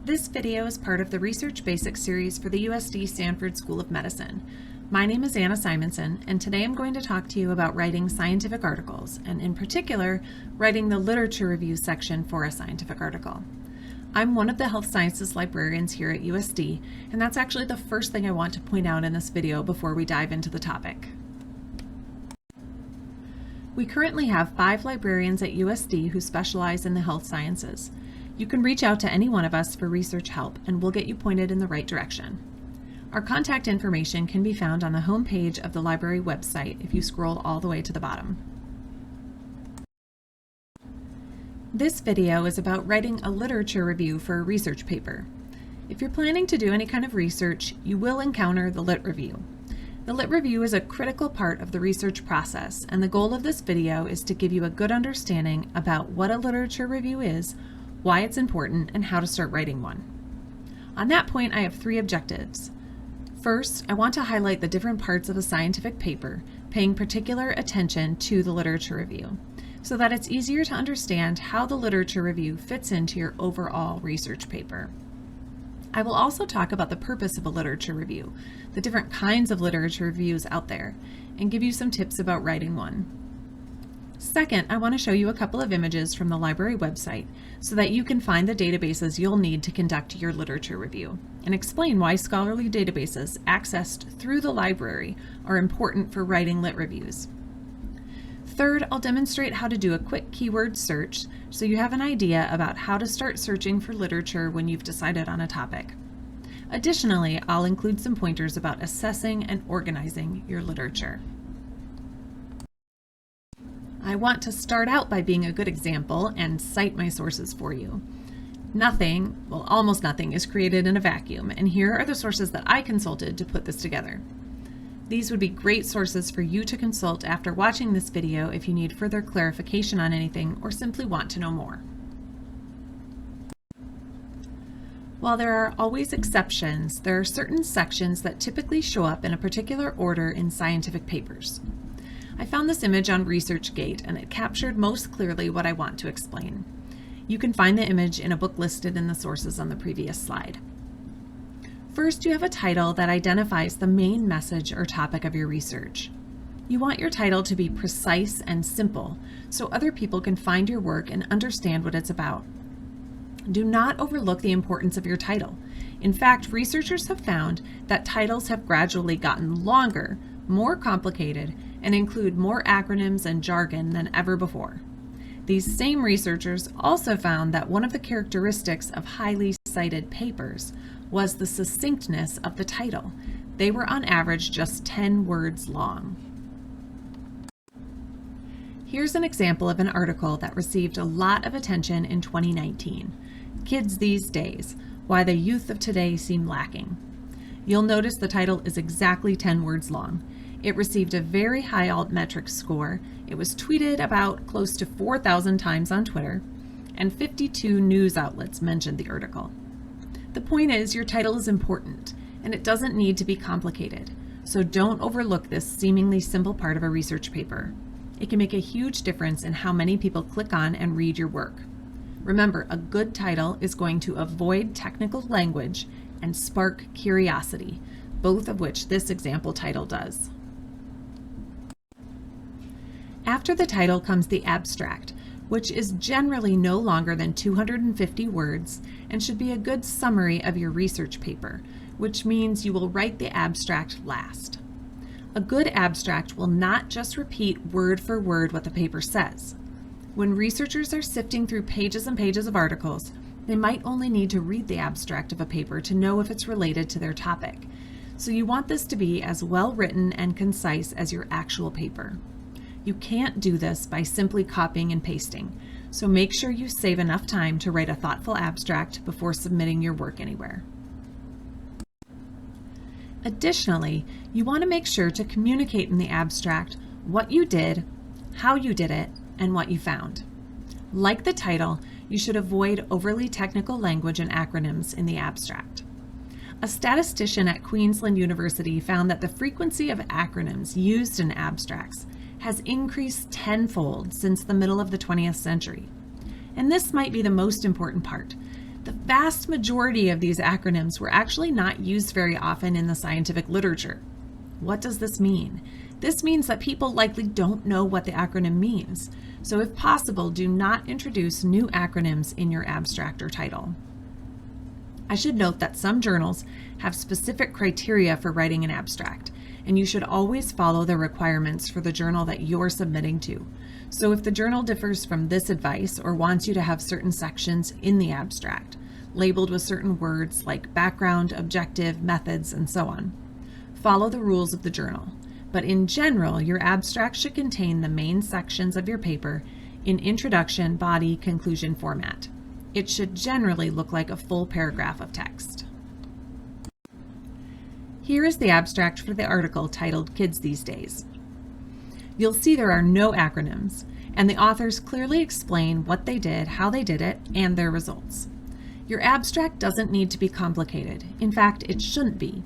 This video is part of the Research Basics series for the USD Sanford School of Medicine. My name is Anna Simonson, and today I'm going to talk to you about writing scientific articles, and in particular, writing the literature review section for a scientific article. I'm one of the health sciences librarians here at USD, and that's actually the first thing I want to point out in this video before we dive into the topic. We currently have 5 librarians at USD who specialize in the health sciences. You can reach out to any one of us for research help, and we'll get you pointed in the right direction. Our contact information can be found on the home page of the library website if you scroll all the way to the bottom. This video is about writing a literature review for a research paper. If you're planning to do any kind of research, you will encounter the lit review. The lit review is a critical part of the research process, and the goal of this video is to give you a good understanding about what a literature review is, why it's important, and how to start writing one. On that point, I have 3 objectives. First, I want to highlight the different parts of a scientific paper, paying particular attention to the literature review, so that it's easier to understand how the literature review fits into your overall research paper. I will also talk about the purpose of a literature review, the different kinds of literature reviews out there, and give you some tips about writing one. Second, I want to show you a couple of images from the library website so that you can find the databases you'll need to conduct your literature review, and explain why scholarly databases accessed through the library are important for writing lit reviews. Third, I'll demonstrate how to do a quick keyword search so you have an idea about how to start searching for literature when you've decided on a topic. Additionally, I'll include some pointers about assessing and organizing your literature. I want to start out by being a good example and cite my sources for you. Nothing, well, almost nothing, is created in a vacuum, and here are the sources that I consulted to put this together. These would be great sources for you to consult after watching this video if you need further clarification on anything or simply want to know more. While there are always exceptions, there are certain sections that typically show up in a particular order in scientific papers. I found this image on ResearchGate, and it captured most clearly what I want to explain. You can find the image in a book listed in the sources on the previous slide. First, you have a title that identifies the main message or topic of your research. You want your title to be precise and simple so other people can find your work and understand what it's about. Do not overlook the importance of your title. In fact, researchers have found that titles have gradually gotten longer, more complicated, and include more acronyms and jargon than ever before. These same researchers also found that one of the characteristics of highly cited papers was the succinctness of the title. They were on average just 10 words long. Here's an example of an article that received a lot of attention in 2019. Kids These Days: Why the Youth of Today Seem Lacking. You'll notice the title is exactly 10 words long. It received a very high altmetrics score. It was tweeted about close to 4,000 times on Twitter, and 52 news outlets mentioned the article. The point is, your title is important, and it doesn't need to be complicated, so don't overlook this seemingly simple part of a research paper. It can make a huge difference in how many people click on and read your work. Remember, a good title is going to avoid technical language and spark curiosity, both of which this example title does. After the title comes the abstract, which is generally no longer than 250 words and should be a good summary of your research paper, which means you will write the abstract last. A good abstract will not just repeat word for word what the paper says. When researchers are sifting through pages and pages of articles, they might only need to read the abstract of a paper to know if it's related to their topic. So you want this to be as well written and concise as your actual paper. You can't do this by simply copying and pasting, so make sure you save enough time to write a thoughtful abstract before submitting your work anywhere. Additionally, you want to make sure to communicate in the abstract what you did, how you did it, and what you found. Like the title, you should avoid overly technical language and acronyms in the abstract. A statistician at Queensland University found that the frequency of acronyms used in abstracts has increased tenfold since the middle of the 20th century. And this might be the most important part. The vast majority of these acronyms were actually not used very often in the scientific literature. What does this mean? This means that people likely don't know what the acronym means. So if possible, do not introduce new acronyms in your abstract or title. I should note that some journals have specific criteria for writing an abstract, and you should always follow the requirements for the journal that you're submitting to. So if the journal differs from this advice or wants you to have certain sections in the abstract, labeled with certain words like background, objective, methods, and so on, follow the rules of the journal. But in general, your abstract should contain the main sections of your paper in introduction, body, conclusion format. It should generally look like a full paragraph of text. Here is the abstract for the article titled Kids These Days. You'll see there are no acronyms, and the authors clearly explain what they did, how they did it, and their results. Your abstract doesn't need to be complicated. In fact, it shouldn't be.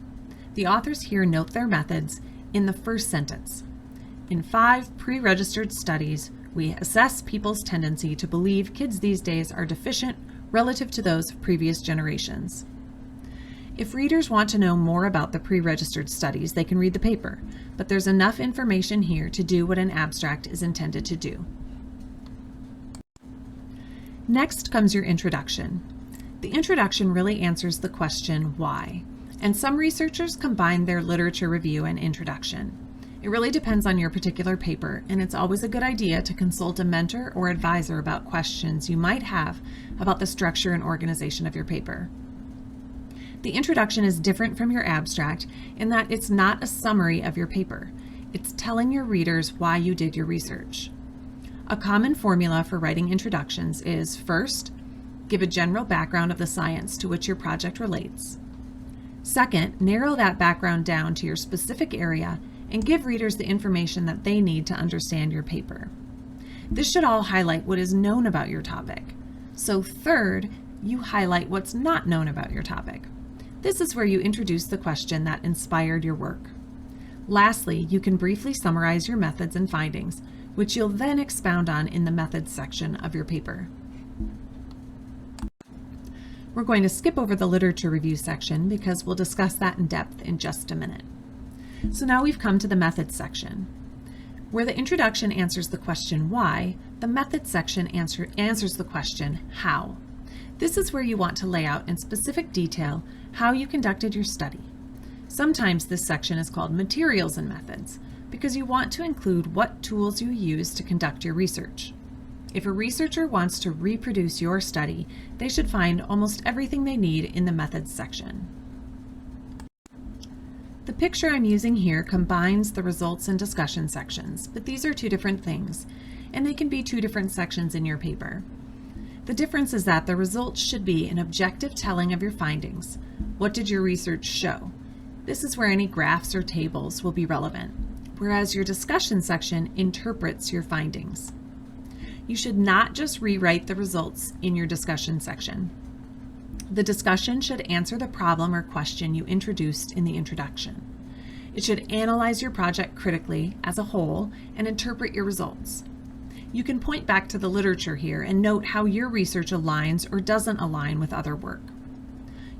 The authors here note their methods in the first sentence. In 5 pre-registered studies, we assess people's tendency to believe kids these days are deficient relative to those of previous generations. If readers want to know more about the pre-registered studies, they can read the paper, but there's enough information here to do what an abstract is intended to do. Next comes your introduction. The introduction really answers the question, why? And some researchers combine their literature review and introduction. It really depends on your particular paper, and it's always a good idea to consult a mentor or advisor about questions you might have about the structure and organization of your paper. The introduction is different from your abstract in that it's not a summary of your paper. It's telling your readers why you did your research. A common formula for writing introductions is, first, give a general background of the science to which your project relates. Second, narrow that background down to your specific area and give readers the information that they need to understand your paper. This should all highlight what is known about your topic. So third, you highlight what's not known about your topic. This is where you introduce the question that inspired your work. Lastly, you can briefly summarize your methods and findings, which you'll then expound on in the methods section of your paper. We're going to skip over the literature review section because we'll discuss that in depth in just a minute. So now we've come to the methods section. Where the introduction answers the question why, the methods section answers the question how. This is where you want to lay out in specific detail how you conducted your study. Sometimes this section is called materials and methods because you want to include what tools you use to conduct your research. If a researcher wants to reproduce your study, they should find almost everything they need in the methods section. The picture I'm using here combines the results and discussion sections, but these are two different things, and they can be two different sections in your paper. The difference is that the results should be an objective telling of your findings. What did your research show? This is where any graphs or tables will be relevant, whereas your discussion section interprets your findings. You should not just rewrite the results in your discussion section. The discussion should answer the problem or question you introduced in the introduction. It should analyze your project critically as a whole and interpret your results. You can point back to the literature here and note how your research aligns or doesn't align with other work.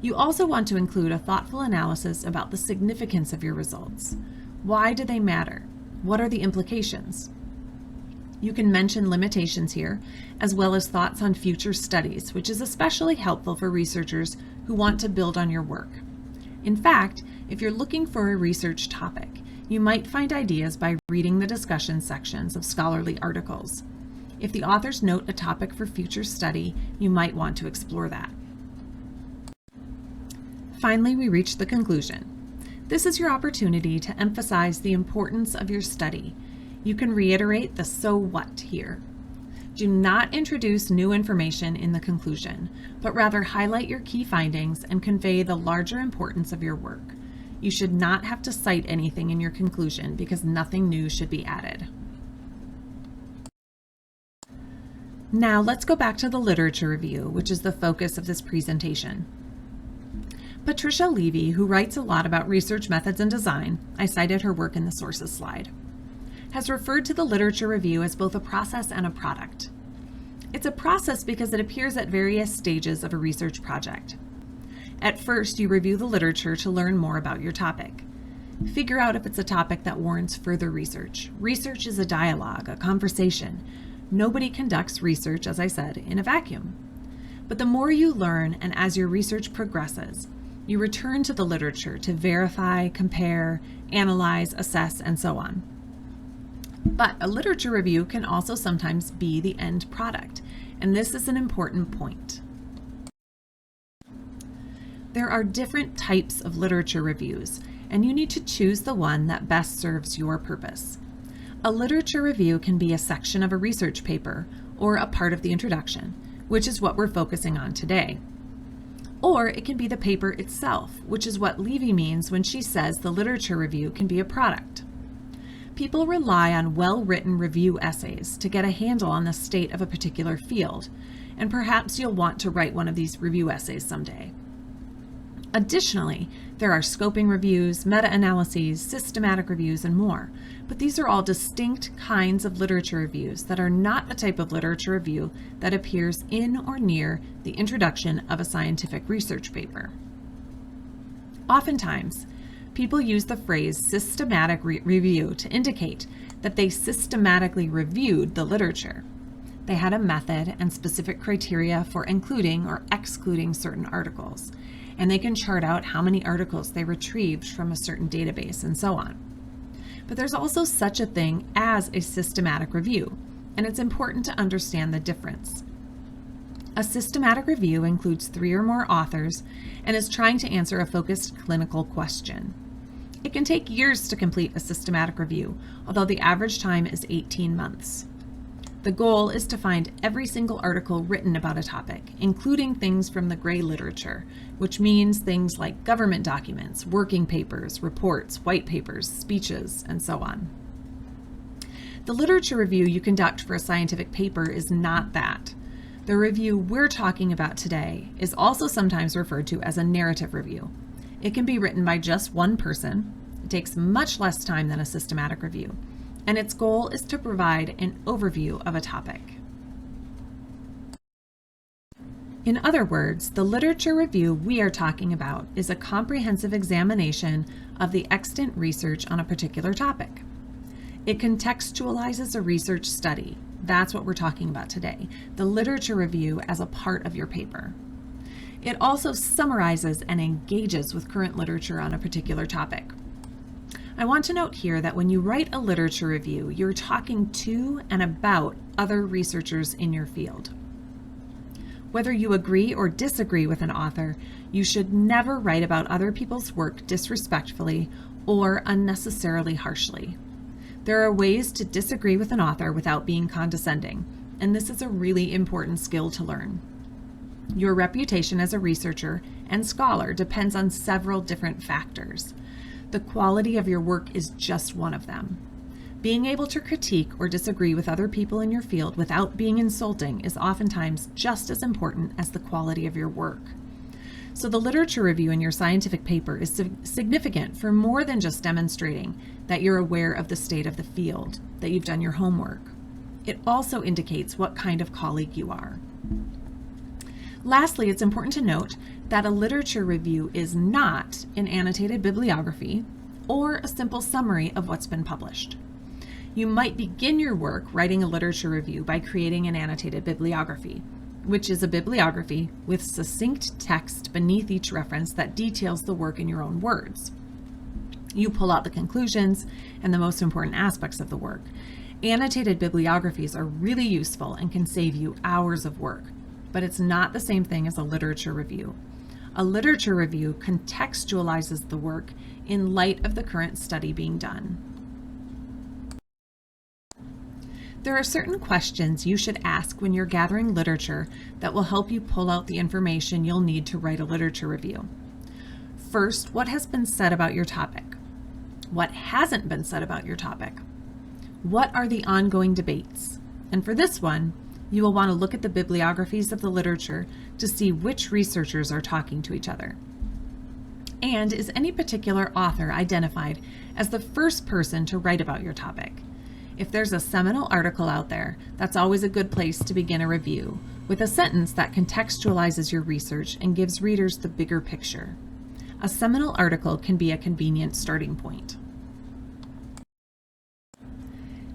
You also want to include a thoughtful analysis about the significance of your results. Why do they matter? What are the implications? You can mention limitations here, as well as thoughts on future studies, which is especially helpful for researchers who want to build on your work. In fact, if you're looking for a research topic, you might find ideas by reading the discussion sections of scholarly articles. If the authors note a topic for future study, you might want to explore that. Finally, we reach the conclusion. This is your opportunity to emphasize the importance of your study. You can reiterate the so what here. Do not introduce new information in the conclusion, but rather highlight your key findings and convey the larger importance of your work. You should not have to cite anything in your conclusion because nothing new should be added. Now let's go back to the literature review, which is the focus of this presentation. Patricia Levy, who writes a lot about research methods and design, I cited her work in the sources slide, has referred to the literature review as both a process and a product. It's a process because it appears at various stages of a research project. At first, you review the literature to learn more about your topic. Figure out if it's a topic that warrants further research. Research is a dialogue, a conversation. Nobody conducts research, as I said, in a vacuum. But the more you learn, and as your research progresses, you return to the literature to verify, compare, analyze, assess, and so on. But a literature review can also sometimes be the end product, and this is an important point. There are different types of literature reviews, and you need to choose the one that best serves your purpose. A literature review can be a section of a research paper or a part of the introduction, which is what we're focusing on today. Or it can be the paper itself, which is what Levy means when she says the literature review can be a product. People rely on well-written review essays to get a handle on the state of a particular field, and perhaps you'll want to write one of these review essays someday. Additionally, there are scoping reviews, meta-analyses, systematic reviews, and more, but these are all distinct kinds of literature reviews that are not a type of literature review that appears in or near the introduction of a scientific research paper. Oftentimes, people use the phrase systematic review to indicate that they systematically reviewed the literature. They had a method and specific criteria for including or excluding certain articles, and they can chart out how many articles they retrieved from a certain database and so on. But there's also such a thing as a systematic review, and it's important to understand the difference. A systematic review includes 3 or more authors and is trying to answer a focused clinical question. It can take years to complete a systematic review, although the average time is 18 months. The goal is to find every single article written about a topic, including things from the gray literature, which means things like government documents, working papers, reports, white papers, speeches, and so on. The literature review you conduct for a scientific paper is not that. The review we're talking about today is also sometimes referred to as a narrative review. It can be written by just one person. It takes much less time than a systematic review, and its goal is to provide an overview of a topic. In other words, the literature review we are talking about is a comprehensive examination of the extant research on a particular topic. It contextualizes a research study. That's what we're talking about today, the literature review as a part of your paper. It also summarizes and engages with current literature on a particular topic. I want to note here that when you write a literature review, you're talking to and about other researchers in your field. Whether you agree or disagree with an author, you should never write about other people's work disrespectfully or unnecessarily harshly. There are ways to disagree with an author without being condescending, and this is a really important skill to learn. Your reputation as a researcher and scholar depends on several different factors. The quality of your work is just one of them. Being able to critique or disagree with other people in your field without being insulting is oftentimes just as important as the quality of your work. So the literature review in your scientific paper is significant for more than just demonstrating that you're aware of the state of the field, that you've done your homework. It also indicates what kind of colleague you are. Lastly, it's important to note that a literature review is not an annotated bibliography or a simple summary of what's been published. You might begin your work writing a literature review by creating an annotated bibliography, which is a bibliography with succinct text beneath each reference that details the work in your own words. You pull out the conclusions and the most important aspects of the work. Annotated bibliographies are really useful and can save you hours of work, but it's not the same thing as a literature review. A literature review contextualizes the work in light of the current study being done. There are certain questions you should ask when you're gathering literature that will help you pull out the information you'll need to write a literature review. First, what has been said about your topic? What hasn't been said about your topic? What are the ongoing debates? And for this one, you will want to look at the bibliographies of the literature to see which researchers are talking to each other. And is any particular author identified as the first person to write about your topic? If there's a seminal article out there, that's always a good place to begin a review, with a sentence that contextualizes your research and gives readers the bigger picture. A seminal article can be a convenient starting point.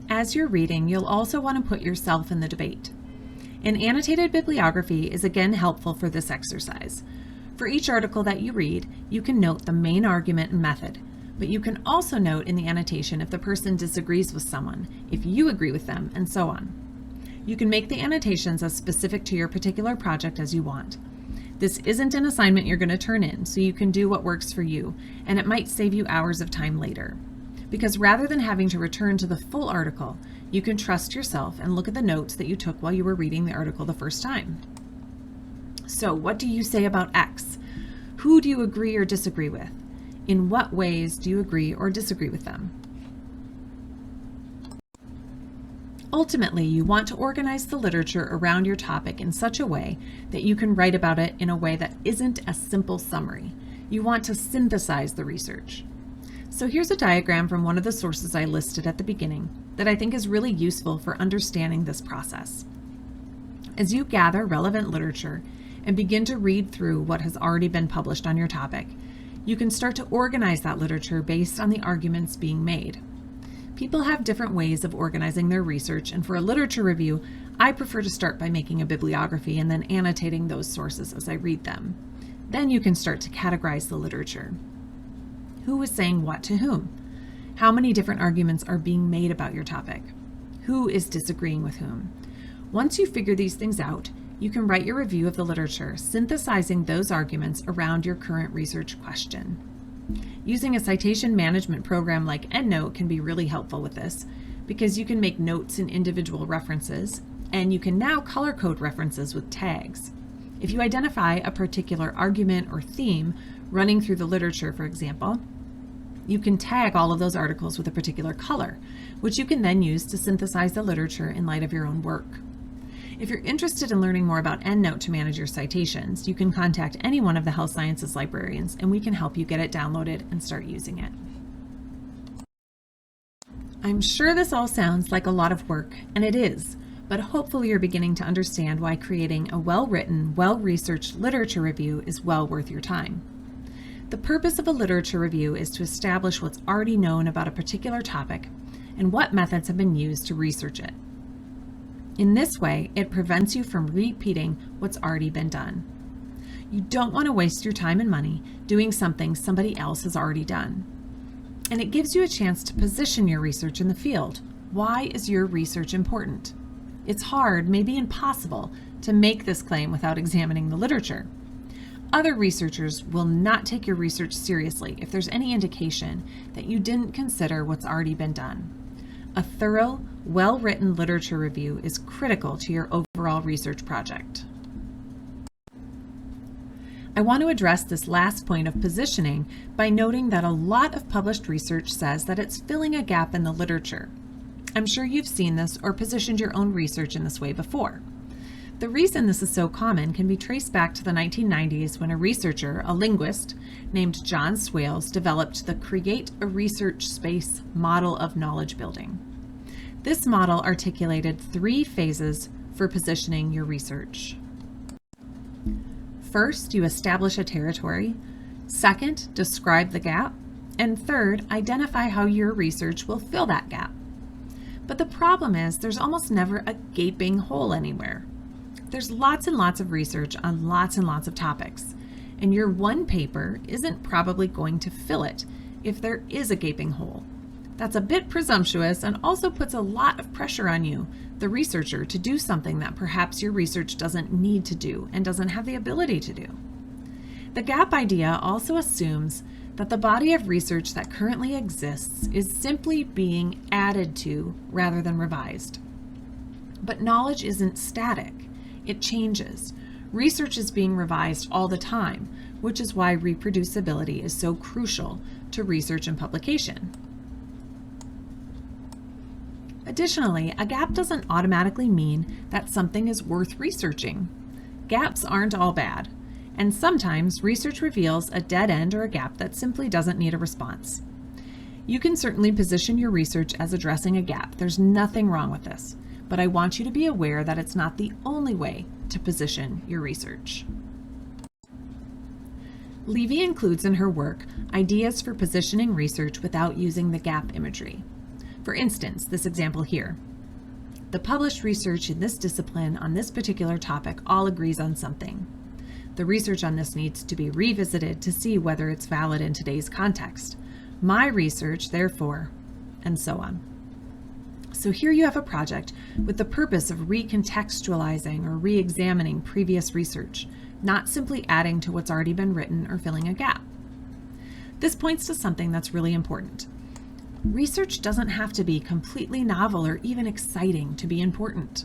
As you're reading, you'll also want to put yourself in the debate. An annotated bibliography is again helpful for this exercise. For each article that you read, you can note the main argument and method, but you can also note in the annotation if the person disagrees with someone, if you agree with them, and so on. You can make the annotations as specific to your particular project as you want. This isn't an assignment you're going to turn in, so you can do what works for you, and it might save you hours of time later. Because rather than having to return to the full article, you can trust yourself and look at the notes that you took while you were reading the article the first time. So, what do you say about X? Who do you agree or disagree with? In what ways do you agree or disagree with them? Ultimately, you want to organize the literature around your topic in such a way that you can write about it in a way that isn't a simple summary. You want to synthesize the research. So here's a diagram from one of the sources I listed at the beginning that I think is really useful for understanding this process. As you gather relevant literature and begin to read through what has already been published on your topic, you can start to organize that literature based on the arguments being made. People have different ways of organizing their research, and for a literature review, I prefer to start by making a bibliography and then annotating those sources as I read them. Then you can start to categorize the literature. Who is saying what to whom? How many different arguments are being made about your topic? Who is disagreeing with whom? Once you figure these things out, you can write your review of the literature, synthesizing those arguments around your current research question. Using a citation management program like EndNote can be really helpful with this, because you can make notes in individual references, and you can now color code references with tags. If you identify a particular argument or theme running through the literature, for example, you can tag all of those articles with a particular color, which you can then use to synthesize the literature in light of your own work. If you're interested in learning more about EndNote to manage your citations, you can contact any one of the health sciences librarians and we can help you get it downloaded and start using it. I'm sure this all sounds like a lot of work, and it is, but hopefully you're beginning to understand why creating a well-written, well-researched literature review is well worth your time. The purpose of a literature review is to establish what's already known about a particular topic and what methods have been used to research it. In this way, it prevents you from repeating what's already been done. You don't want to waste your time and money doing something somebody else has already done. And it gives you a chance to position your research in the field. Why is your research important? It's hard, maybe impossible, to make this claim without examining the literature. Other researchers will not take your research seriously if there's any indication that you didn't consider what's already been done. A thorough, well-written literature review is critical to your overall research project. I want to address this last point of positioning by noting that a lot of published research says that it's filling a gap in the literature. I'm sure you've seen this or positioned your own research in this way before. The reason this is so common can be traced back to the 1990s when a researcher, a linguist, named John Swales developed the Create a Research Space model of knowledge building. This model articulated 3 phases for positioning your research. First, you establish a territory. Second, describe the gap. And third, identify how your research will fill that gap. But the problem is there's almost never a gaping hole anywhere. There's lots and lots of research on lots and lots of topics, and your one paper isn't probably going to fill it if there is a gaping hole. That's a bit presumptuous and also puts a lot of pressure on you, the researcher, to do something that perhaps your research doesn't need to do and doesn't have the ability to do. The gap idea also assumes that the body of research that currently exists is simply being added to rather than revised. But knowledge isn't static. It changes. Research is being revised all the time, which is why reproducibility is so crucial to research and publication. Additionally, a gap doesn't automatically mean that something is worth researching. Gaps aren't all bad, and sometimes research reveals a dead end or a gap that simply doesn't need a response. You can certainly position your research as addressing a gap. There's nothing wrong with this, but I want you to be aware that it's not the only way to position your research. Levy includes in her work ideas for positioning research without using the gap imagery. For instance, this example here. The published research in this discipline on this particular topic all agrees on something. The research on this needs to be revisited to see whether it's valid in today's context. My research, therefore, and so on. So here you have a project with the purpose of recontextualizing or re-examining previous research, not simply adding to what's already been written or filling a gap. This points to something that's really important. Research doesn't have to be completely novel or even exciting to be important.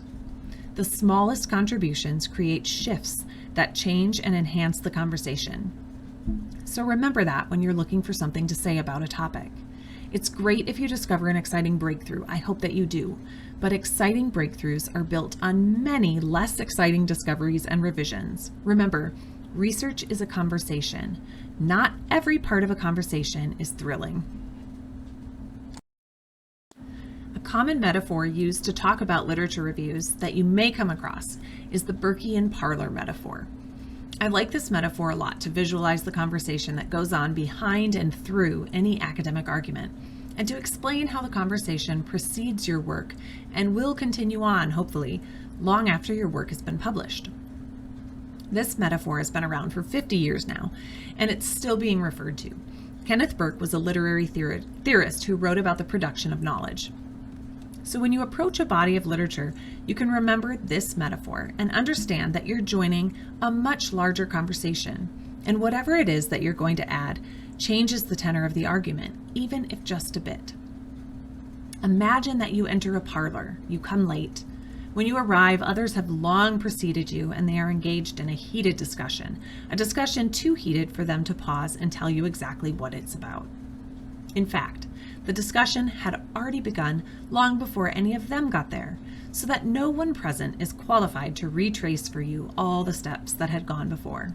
The smallest contributions create shifts that change and enhance the conversation. So remember that when you're looking for something to say about a topic. It's great if you discover an exciting breakthrough. I hope that you do. But exciting breakthroughs are built on many less exciting discoveries and revisions. Remember, research is a conversation. Not every part of a conversation is thrilling. A common metaphor used to talk about literature reviews that you may come across is the Burkean parlor metaphor. I like this metaphor a lot to visualize the conversation that goes on behind and through any academic argument, and to explain how the conversation precedes your work and will continue on, hopefully, long after your work has been published. This metaphor has been around for 50 years now, and it's still being referred to. Kenneth Burke was a literary theorist who wrote about the production of knowledge. So when you approach a body of literature, you can remember this metaphor and understand that you're joining a much larger conversation, and whatever it is that you're going to add changes the tenor of the argument, even if just a bit. Imagine that you enter a parlor, you come late. When you arrive, others have long preceded you and they are engaged in a heated discussion, a discussion too heated for them to pause and tell you exactly what it's about. In fact, the discussion had already begun long before any of them got there, so that no one present is qualified to retrace for you all the steps that had gone before.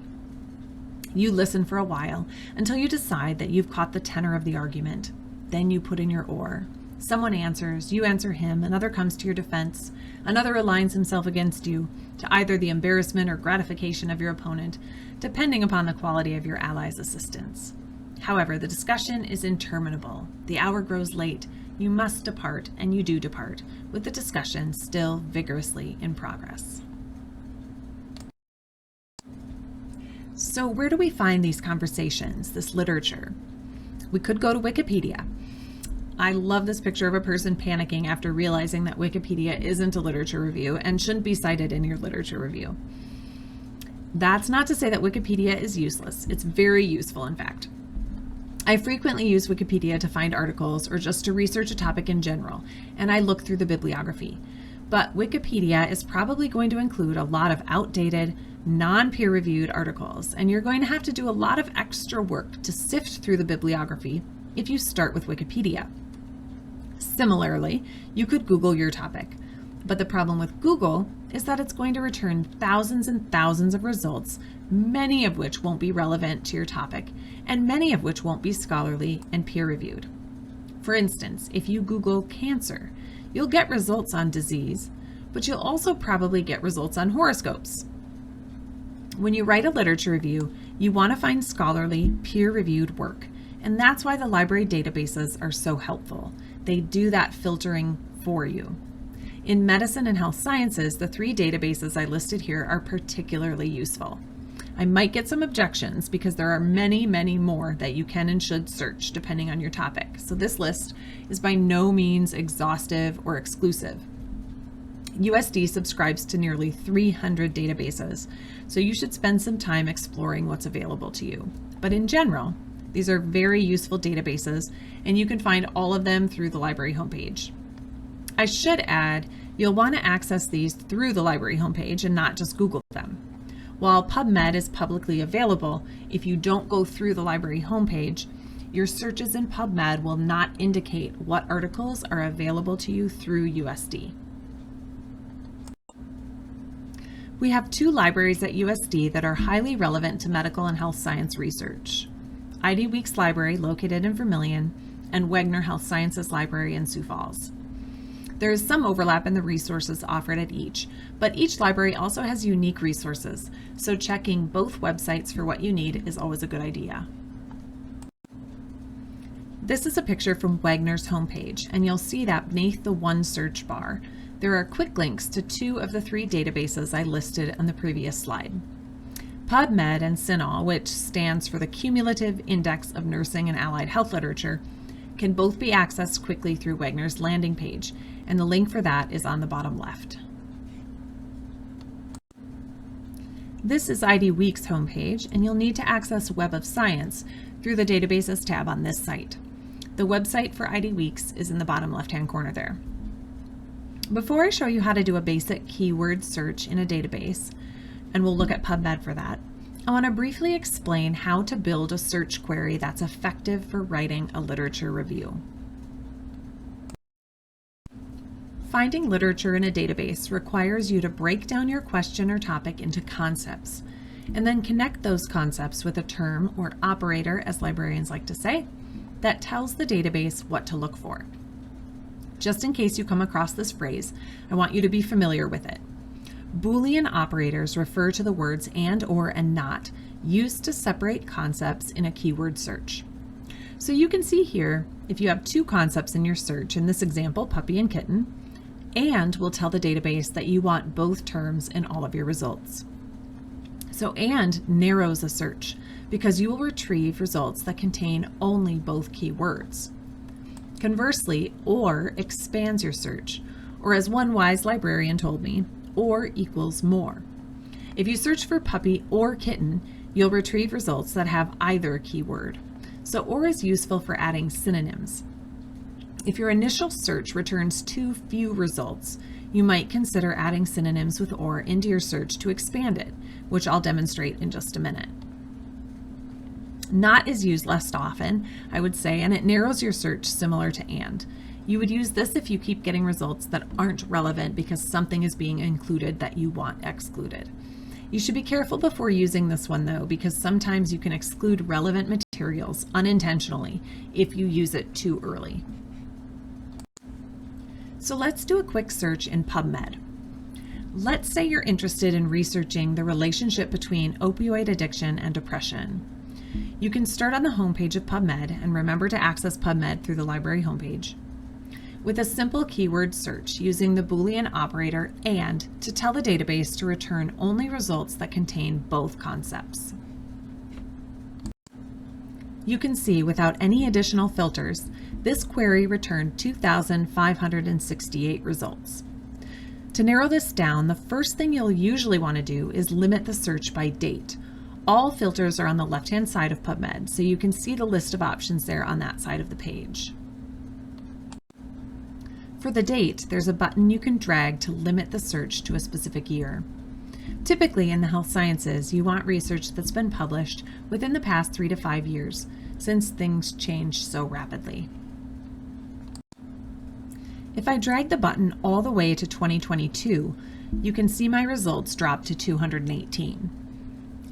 You listen for a while until you decide that you've caught the tenor of the argument. Then you put in your oar. Someone answers, you answer him, another comes to your defense, another aligns himself against you, to either the embarrassment or gratification of your opponent, depending upon the quality of your ally's assistance. However, the discussion is interminable. The hour grows late. You must depart, and you do depart, with the discussion still vigorously in progress. So where do we find these conversations, this literature? We could go to Wikipedia. I love this picture of a person panicking after realizing that Wikipedia isn't a literature review and shouldn't be cited in your literature review. That's not to say that Wikipedia is useless. It's very useful, in fact. I frequently use Wikipedia to find articles or just to research a topic in general, and I look through the bibliography. But Wikipedia is probably going to include a lot of outdated, non-peer-reviewed articles, and you're going to have to do a lot of extra work to sift through the bibliography if you start with Wikipedia. Similarly, you could Google your topic, but the problem with Google is that it's going to return thousands and thousands of results, many of which won't be relevant to your topic, and many of which won't be scholarly and peer-reviewed. For instance, if you Google cancer, you'll get results on disease, but you'll also probably get results on horoscopes. When you write a literature review, you want to find scholarly, peer-reviewed work, and that's why the library databases are so helpful. They do that filtering for you. In medicine and health sciences, the 3 databases I listed here are particularly useful. I might get some objections because there are many, many more that you can and should search depending on your topic. So this list is by no means exhaustive or exclusive. USD subscribes to nearly 300 databases, so you should spend some time exploring what's available to you. But in general, these are very useful databases, and you can find all of them through the library homepage. I should add, you'll want to access these through the library homepage and not just Google them. While PubMed is publicly available, if you don't go through the library homepage, your searches in PubMed will not indicate what articles are available to you through USD. We have 2 libraries at USD that are highly relevant to medical and health science research. ID Week's library, located in Vermilion, and Wegner Health Sciences Library in Sioux Falls. There is some overlap in the resources offered at each, but each library also has unique resources, so checking both websites for what you need is always a good idea. This is a picture from Wegner's homepage, and you'll see that beneath the one search bar, there are quick links to 2 of the 3 databases I listed on the previous slide. PubMed and CINAHL, which stands for the Cumulative Index of Nursing and Allied Health Literature, can both be accessed quickly through Wegner's landing page, and the link for that is on the bottom left. This is IDWeek's homepage, and you'll need to access Web of Science through the Databases tab on this site. The website for IDWeeks is in the bottom left-hand corner there. Before I show you how to do a basic keyword search in a database, and we'll look at PubMed for that, I want to briefly explain how to build a search query that's effective for writing a literature review. Finding literature in a database requires you to break down your question or topic into concepts, and then connect those concepts with a term or operator, as librarians like to say, that tells the database what to look for. Just in case you come across this phrase, I want you to be familiar with it. Boolean operators refer to the words and, or, and not used to separate concepts in a keyword search. So you can see here, if you have 2 concepts in your search, in this example, puppy and kitten, and will tell the database that you want both terms in all of your results. So and narrows a search because you will retrieve results that contain only both keywords. Conversely, or expands your search, or as one wise librarian told me, or equals more. If you search for puppy or kitten, you'll retrieve results that have either keyword. So or is useful for adding synonyms. If your initial search returns too few results, you might consider adding synonyms with or into your search to expand it, which I'll demonstrate in just a minute. Not is used less often, I would say, and it narrows your search similar to and. You would use this if you keep getting results that aren't relevant because something is being included that you want excluded. You should be careful before using this one though, because sometimes you can exclude relevant materials unintentionally if you use it too early. So let's do a quick search in PubMed. Let's say you're interested in researching the relationship between opioid addiction and depression. You can start on the homepage of PubMed, and remember to access PubMed through the library homepage, with a simple keyword search using the Boolean operator and to tell the database to return only results that contain both concepts. You can see without any additional filters, this query returned 2,568 results. To narrow this down, the first thing you'll usually want to do is limit the search by date. All filters are on the left-hand side of PubMed, so you can see the list of options there on that side of the page. For the date, there's a button you can drag to limit the search to a specific year. Typically in the health sciences, you want research that's been published within the past 3 to 5 years, since things change so rapidly. If I drag the button all the way to 2022, you can see my results drop to 218.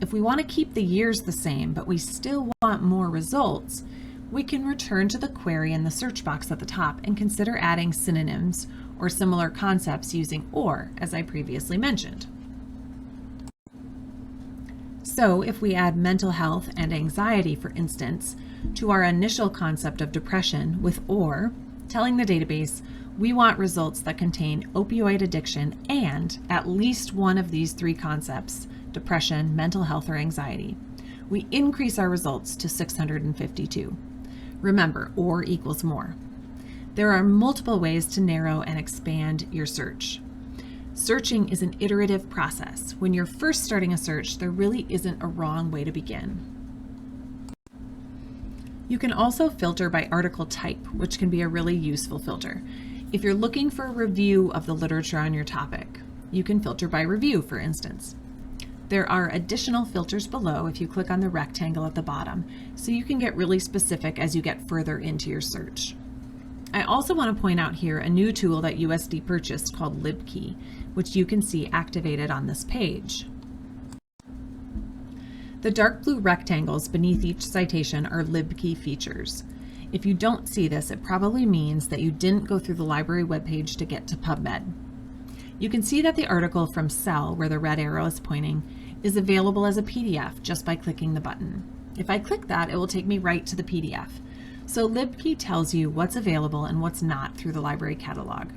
If we want to keep the years the same, but we still want more results, we can return to the query in the search box at the top and consider adding synonyms or similar concepts using or, as I previously mentioned. So if we add mental health and anxiety, for instance, to our initial concept of depression with or, telling the database we want results that contain opioid addiction and at least one of these 3 concepts, depression, mental health, or anxiety, we increase our results to 652. Remember, or equals more. There are multiple ways to narrow and expand your search. Searching is an iterative process. When you're first starting a search, there really isn't a wrong way to begin. You can also filter by article type, which can be a really useful filter. If you're looking for a review of the literature on your topic, you can filter by review, for instance. There are additional filters below if you click on the rectangle at the bottom, so you can get really specific as you get further into your search. I also want to point out here a new tool that USD purchased called LibKey, which you can see activated on this page. The dark blue rectangles beneath each citation are LibKey features. If you don't see this, it probably means that you didn't go through the library webpage to get to PubMed. You can see that the article from Cell, where the red arrow is pointing, is available as a PDF just by clicking the button. If I click that, it will take me right to the PDF. So LibKey tells you what's available and what's not through the library catalog.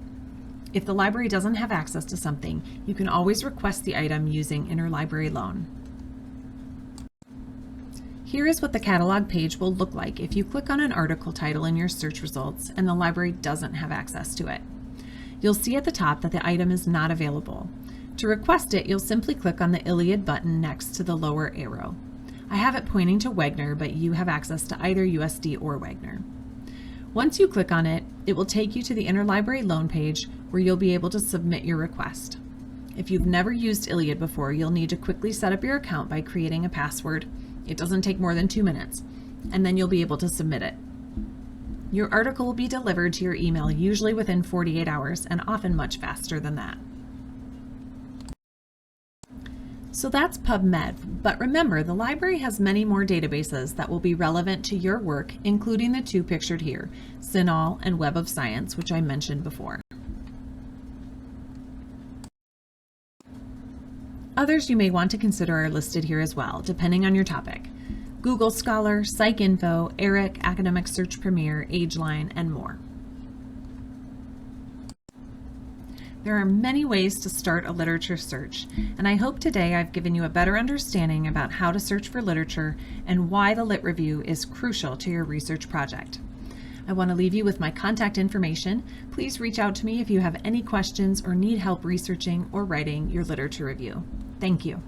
If the library doesn't have access to something, you can always request the item using Interlibrary Loan. Here is what the catalog page will look like if you click on an article title in your search results and the library doesn't have access to it. You'll see at the top that the item is not available. To request it, you'll simply click on the Iliad button next to the lower arrow. I have it pointing to Wagner, but you have access to either USD or Wagner. Once you click on it, it will take you to the Interlibrary Loan page where you'll be able to submit your request. If you've never used Iliad before, you'll need to quickly set up your account by creating a password. It doesn't take more than 2 minutes, and then you'll be able to submit it. Your article will be delivered to your email usually within 48 hours and often much faster than that. So that's PubMed, but remember, the library has many more databases that will be relevant to your work, including the two pictured here, CINAHL and Web of Science, which I mentioned before. Others you may want to consider are listed here as well, depending on your topic: Google Scholar, PsycInfo, ERIC, Academic Search Premier, AgeLine, and more. There are many ways to start a literature search, and I hope today I've given you a better understanding about how to search for literature and why the Lit Review is crucial to your research project. I want to leave you with my contact information. Please reach out to me if you have any questions or need help researching or writing your literature review. Thank you.